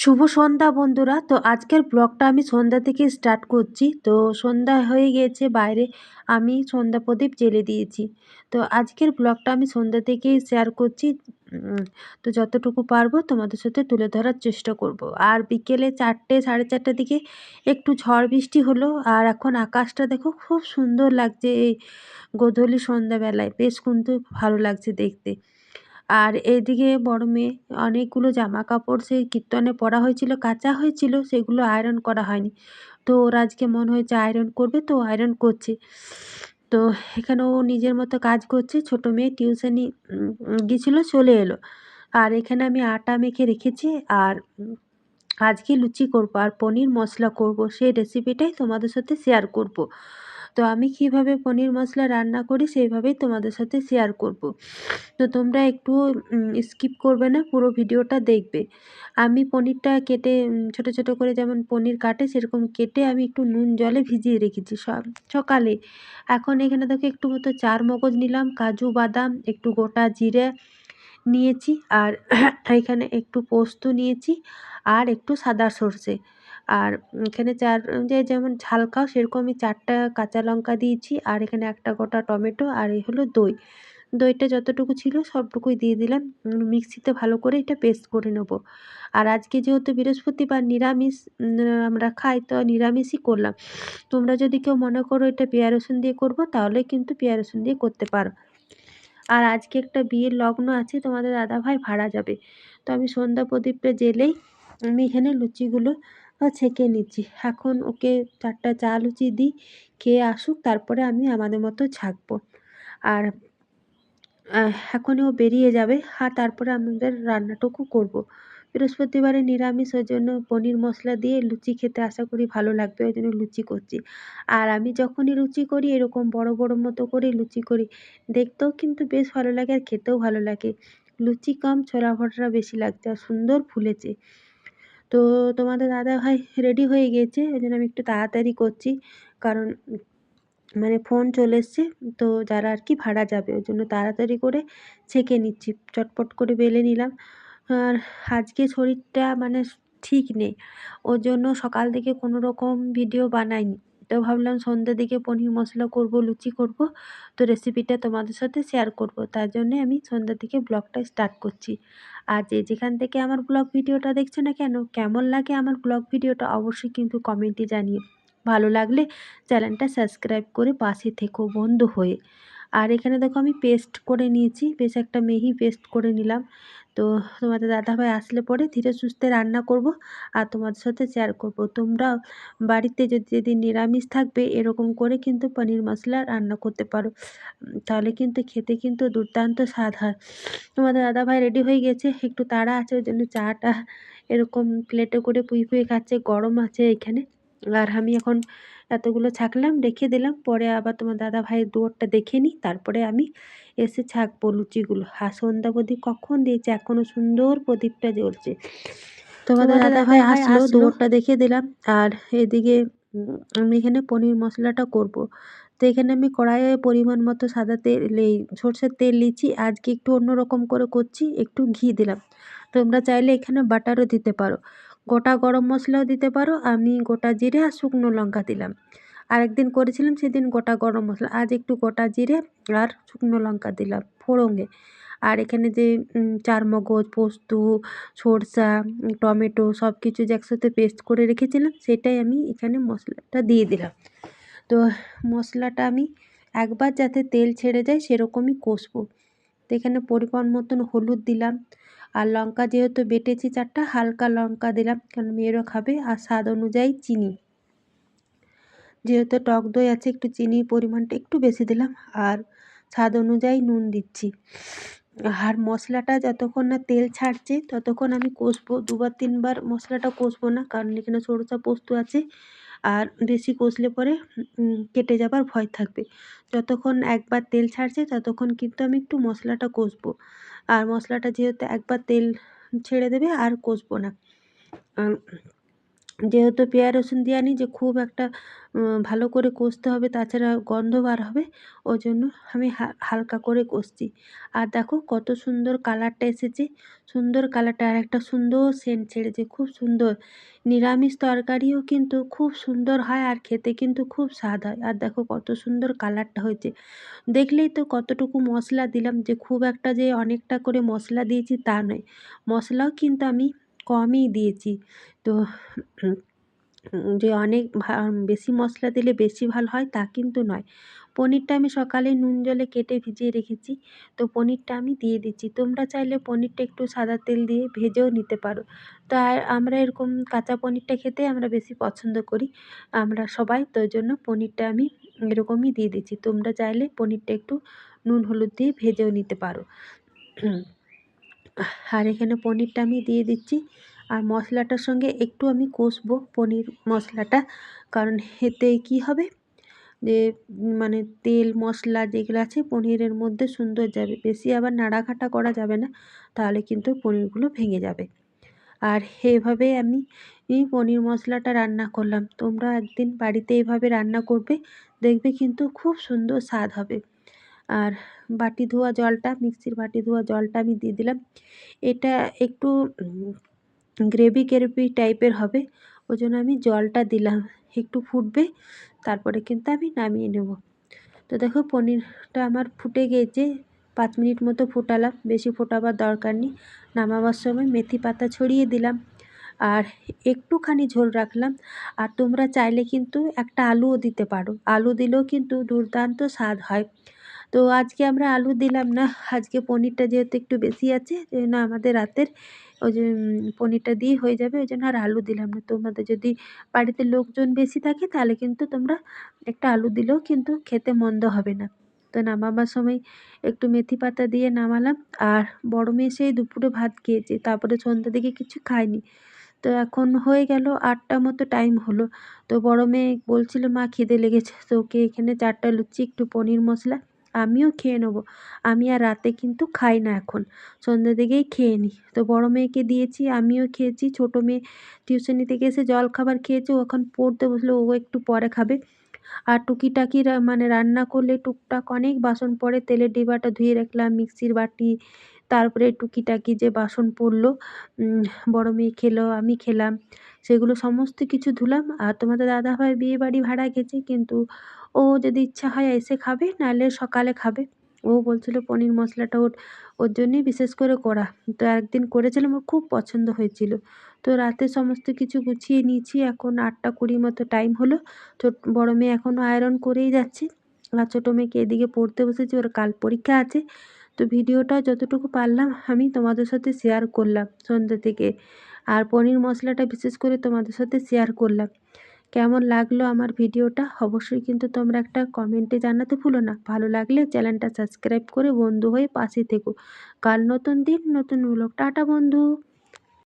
শুভ সন্ধ্যা বন্ধুরা। তো আজকের ব্লগটা আমি সন্ধ্যা থেকে স্টার্ট করছি। তো সন্ধ্যা হয়ে গিয়েছে বাইরে, আমি সন্ধ্যা প্রদীপ জ্বেলে দিয়েছি। তো আজকের ব্লগটা আমি সন্ধ্যা থেকেই শেয়ার করছি। উম, তো যতটুকু পারবো তোমাদের সাথে তুলে ধরার চেষ্টা করব। আর বিকেলে 4টে 4:30টার দিকে একটু ঝড় বৃষ্টি হলো। আর এখন আকাশটা দেখো খুব সুন্দর লাগছে এই গোধূলি সন্ধ্যাবেলায়, বেশ কিন্তু ভালো লাগছে দেখতে। আর এইদিকে বড় মেয়ে অনেকগুলো জামা কাপড় সেই কীর্তনে পরা হয়েছিল, কাচা হয়েছিল, সেগুলো আয়রন করা হয়নি। তো ওর আজকে মনে হয়েছে আয়রন করবে, তো আয়রন করছে। তো এখানে ও নিজের মতো কাজ করছে। ছোট মেয়ে টিউশনি গিয়েছিল, চলে এলো। আর এখানে আমি আটা মেখে রেখেছি। আর আজকে লুচি করব আর পনির মশলা করব, সেই রেসিপিটাই তোমাদের সাথে শেয়ার করব। তো আমি কিভাবে পনির মশলা রান্না করি সেইভাবেই তোমাদের সাথে শেয়ার করব। তো তোমরা একটু স্কিপ করবে না, পুরো ভিডিওটা দেখবে। আমি পনিরটা কেটে ছোট ছোট করে যেমন পনির কাটে সেরকম কেটে আমি একটু নুন জলে ভিজিয়ে রেখেছি সকালে। এখন এখানে দেখো একটু মতো চার মগজ নিলাম, কাজু বাদাম, একটু গোটা জিরে নিয়েছি। আর এখানে একটু পোস্ত নিয়েছি, আর একটু সাদা সর্ষে। আর এখানে যে যেমন ঝাল খাও সেরকম আমি 4টা কাঁচা লঙ্কা দিয়েছি। আর এখানে একটা গোটা টমেটো, আর এই হলো দই। দইটা যতটুকু ছিল সবটুকুই দিয়ে দিলাম। মিক্সিতে ভালো করে এটা পেস্ট করে নেব। আর আজকে যেহেতু বৃহস্পতিবার নিরামিষ, আমরা খাই, তো নিরামিষই করলাম। তোমরা যদি কেউ মনে করো এটা পেঁয়াজ রসুন দিয়ে করবো, তাহলে কিন্তু পেঁয়াজ রসুন দিয়ে করতে পারো। আর আজকে একটা বিয়ের লগ্ন আছে, তোমাদের দাদাভাই ভাড়া যাবে। তো আমি সন্ধ্যা প্রদীপটা জ্বেলেই আমি এখানে লুচিগুলো ছেঁকে নিচ্ছি। এখন ওকে 4টা চা লুচি দিই, খেয়ে আসুক, তারপরে আমি আমাদের মতো ছাঁকবো। আর এখনই ও বেরিয়ে যাবে, আর তারপরে আমাদের রান্নাটুকু করব। বৃহস্পতিবারে নিরামিষ, ওই জন্য পনির মশলা দিয়ে লুচি খেতে আশা করি ভালো লাগবে, ওই জন্য লুচি করছি। আর আমি যখনই লুচি করি এরকম বড় বড় মতো করে লুচি করি, দেখতেও কিন্তু বেশ ভালো লাগে আর খেতেও ভালো লাগে। লুচি কম, ছোলা ভটরা বেশি লাগছে, আর সুন্দর ফুলেছে। তো তোমাদের দাদাভাই রেডি হয়ে গিয়েছে, ওই জন্য আমি একটু তাড়াতাড়ি করছি। কারণ মানে ফোন চলে এসছে, তো যারা আর কি ভাড়া যাবে, ওই জন্য তাড়াতাড়ি করে ছেঁকে নিচ্ছি, চটপট করে বেলে নিলাম। আর আজকে শরীরটা মানে ঠিক নেই, ওর জন্য সকাল থেকে কোনো রকম ভিডিও বানাইনি। তো ভাবলাম সন্ধ্যের দিকে পনির মশলা করব, লুচি করব, তো রেসিপিটা তোমাদের সাথে শেয়ার করব, তার জন্যে আমি সন্ধ্যা থেকে ব্লগটা স্টার্ট করছি। আর যে যেখান থেকে আমার ব্লগ ভিডিওটা দেখছো না কেন, কেমন লাগে আমার ব্লগ ভিডিওটা অবশ্যই কিন্তু কমেন্টে জানিও। ভালো লাগলে চ্যানেলটা সাবস্ক্রাইব করে পাশে থেকো বন্ধু হয়ে। আর এখানে দেখো আমি পেস্ট করে নিয়েছি, বেশ একটা মিহি পেস্ট করে নিলাম। তো তোমাদের দাদাভাই আসলে পরে ধীরে সুস্থে রান্না করব, আর তোমাদের সাথে শেয়ার করব। তোমরাও বাড়িতে যদি যেদিন নিরামিষ থাকবে এরকম করে কিন্তু পনির মশলা রান্না করতে পারো। তাহলে কিন্তু খেতে কিন্তু দুর্দান্ত স্বাদ হয়। তোমাদের দাদাভাই রেডি হয়ে গেছে, একটু তাড়া আছে, ওই জন্য চাটা এরকম প্লেটে করে পুই পুই খাচ্ছে, গরম আছে এখানে। আর আমি এখন এতগুলো ছাঁকলাম, রেখে দিলাম, পরে আবার তোমার দাদা ভাইয়ের দুয়ারটা দেখে নিই, তারপরে আমি এসে ছাঁকবো লুচিগুলো। আর সন্ধ্যা প্রদীপ কখন দিয়েছে, এখনো সুন্দর প্রদীপটা জ্বলছে। তোমাদের দাদা ভাই আসলো, দুয়ারটা দেখে দিলাম। আর এদিকে আমি এখানে পনির মশলাটা করব। তো এখানে আমি কড়াইয়ে পরিমাণ মতো সাদা তেল, এই সরষের তেল নিয়েছি। আজকে একটু অন্যরকম করে করছি, একটু ঘি দিলাম। তোমরা চাইলে এখানে বাটারও দিতে পারো, গোটা গরম মশলাও দিতে পারো। আমি গোটা জিরে আর শুকনো লঙ্কা দিলাম। আরেকদিন করেছিলাম সেদিন গোটা গরম মশলা, আজ একটু গোটা জিরে আর শুকনো লঙ্কা দিলাম ফোড়ঙে। আর এখানে যে চারমগজ, পোস্ত, সরষা, টমেটো সব কিছু যে একসাথে পেস্ট করে রেখেছিলাম, সেটাই আমি এখানে মশলাটা দিয়ে দিলাম। তো মশলাটা আমি একবার যাতে তেল ছেড়ে যায় সেরকমই কষবো। তো এখানে পরিমাণ মতন হলুদ দিলাম। আর লঙ্কা যেহেতু বেটেছি 4টা, হালকা লঙ্কা দিলাম, কারণ মেয়েরও খাবে। আর স্বাদ অনুযায়ী চিনি, যেহেতু টক দই আছে একটু চিনির পরিমাণটা একটু বেশি দিলাম। আর স্বাদ অনুযায়ী নুন দিচ্ছি। আর মশলাটা যতক্ষণ না তেল ছাড়ছে ততক্ষণ আমি কষবো, 2-3 বার মশলাটা কষবো না, কারণ এখানে সরষা পোস্ত আছে। আর বেশি কষলে পরে কেটে যাবার ভয় থাকবে। যতক্ষণ একবার তেল ছাড়ছে ততক্ষণ কিন্তু আমি একটু মশলাটা কষবো। আর মশলাটা যেহেতু একবার তেল ছেড়ে দেবে আর কষবো না। যেহেতু পেঁয়াজ রসুন দেওয়া নেই যে খুব একটা ভালো করে কষতে হবে, তাছাড়া গন্ধ বার হবে। ওজন্য আমি হালকা করে কষছি। আর দেখো কত সুন্দর কালারটা এসেছে। সুন্দর কালারটা, আর একটা সুন্দর সেন্ট ছেড়েছে, খুব সুন্দর। নিরামিষ তরকারিও কিন্তু খুব সুন্দর হয়, আর খেতে কিন্তু খুব স্বাদ হয়। আর দেখো কত সুন্দর কালারটা হয়েছে। দেখলেই তো কতটুকু মশলা দিলাম, যে খুব একটা যে অনেকটা করে মশলা দিয়েছি তা নয়। মশলাও কিন্তু আমি কমই দিয়েছি। তো যে অনেক বেশি মশলা দিলে বেশি ভালো হয় তা কিন্তু নয়। পনিরটা আমি সকালে নুন জলে কেটে ভিজিয়ে রেখেছি। তো পনিরটা আমি দিয়ে দিচ্ছি। তোমরা চাইলে পনিরটা একটু সাদা তেল দিয়ে ভেজেও নিতে পারো। তো আর আমরা এরকম কাঁচা পনিরটা খেতে আমরা বেশি পছন্দ করি আমরা সবাই। তো ওই জন্য পনিরটা আমি এরকমই দিয়ে দিচ্ছি। তোমরা চাইলে পনিরটা একটু নুন হলুদ দিয়ে ভেজেও নিতে পারো। আর এখানে পনিরটা আমি দিয়ে দিচ্ছি। আর মশলাটার সঙ্গে একটু আমি কষবো পনির মশলাটা, কারণ এতে কী হবে যে মানে তেল মশলা যেগুলো আছে পনিরের মধ্যে সুন্দর যাবে। বেশি আবার নাড়াঘাটা করা যাবে না, তাহলে কিন্তু পনিরগুলো ভেঙে যাবে। আর এভাবে আমি এই পনির মশলাটা রান্না করলাম। তোমরা একদিন বাড়িতে এভাবে রান্না করবে, দেখবে কিন্তু খুব সুন্দর স্বাদ হবে। আর বাটি ধোয়া জলটা, মিক্সির বাটি ধোয়া জলটা আমি দিয়ে দিলাম। এটা একটু গ্রেভি গ্রেভি টাইপের হবে, ওই জন্য আমি জলটা দিলাম। একটু ফুটবে, তারপরে কিন্তু আমি নামিয়ে নেব। তো দেখো পনিরটা আমার ফুটে গিয়েছে। 5 মিনিট মতো ফোটালাম, বেশি ফোটাবার দরকার নেই। নামাবার সময় মেথি পাতা ছড়িয়ে দিলাম, আর একটুখানি ঝোল রাখলাম। আর তোমরা চাইলে কিন্তু একটা আলুও দিতে পারো, আলু দিলেও কিন্তু দুর্দান্ত স্বাদ হয়। তো আজকে আমরা আলু দিলাম না, আজকে পনিরটা যেহেতু একটু বেশি আছে ওই জন্য আমাদের রাতের ওই যে পনিরটা দিয়েই হয়ে যাবে, ওই জন্য আর আলু দিলাম না। তোমাদের যদি বাড়িতে লোকজন বেশি থাকে তাহলে কিন্তু তোমরা একটা আলু দিলেও কিন্তু খেতে মন্দ হবে না। তো নামাবার সময় একটু মেথি পাতা দিয়ে নামালাম। আর বড় মেয়ে সেই দুপুরে ভাত খেয়েছে, তারপরে সন্ধ্যের দিকে কিছু খায়নি। তো এখন হয়ে গেল 8টা মতো টাইম হলো। তো বড় মেয়ে বলছিল মা খিদে লেগেছে, তো ওকে এখানে 4টা লুচি একটু পনির মশলা আমিও খেয়ে নেবো। আমি আর রাতে কিন্তু খাই না এখন, সন্ধ্যের দিকেই খেয়ে নিই। তো বড় মেয়েকে দিয়েছি, আমিও খেয়েছি। ছোট মেয়ে টিউশনি থেকে এসে জলখাবার খেয়েছে, ও এখন পড়তে বসলো, ও একটু পরে খাবে। আর টুকিটাকি মানে রান্না করলে টুকটাক অনেক বাসন পড়ে, তেলের ডিবাটা ধুয়ে রাখলাম, মিক্সির বাটি, তারপরে টুকিটাকি যে বাসন পড়লো, বড় মেয়ে খেলো, আমি খেলাম, সেগুলো সমস্ত কিছু ধুলাম। আর তোমাদের দাদাভাই বিয়েবাড়ি ভাড়া গেছে, কিন্তু ও যদি ইচ্ছা হয় এসে খাবে, নাহলে সকালে খাবে। ও বলছিল পনির মশলাটা ওর ওর জন্যই বিশেষ করে করা। তো একদিন করেছিলাম, ওর খুব পছন্দ হয়েছিল। তো রাতে সমস্ত কিছু গুছিয়ে নিয়েছি, এখন 8টা 20 মতো টাইম হলো। বড় মেয়ে এখনও আয়রন করেই যাচ্ছে, আর ছোটো মেয়েকে এদিকে পড়তে বসেছি, ওর কাল পরীক্ষা আছে। তো ভিডিওটা যতটুকু পারলাম আমি তোমাদের সাথে শেয়ার করলাম সন্ধ্যে থেকে। আর পনির মশলাটা বিশেষ করে তোমাদের সাথে শেয়ার করলাম। কেমন লাগলো আমার ভিডিওটা অবশ্যই কিন্তু তোমরা একটা কমেন্টে জানাতে ভুলো না। ভালো লাগলে চ্যানেলটা সাবস্ক্রাইব করে বন্ধু হয়ে পাশে থেকো। কাল নতুন দিন নতুন ব্লগ। টাটা বন্ধু।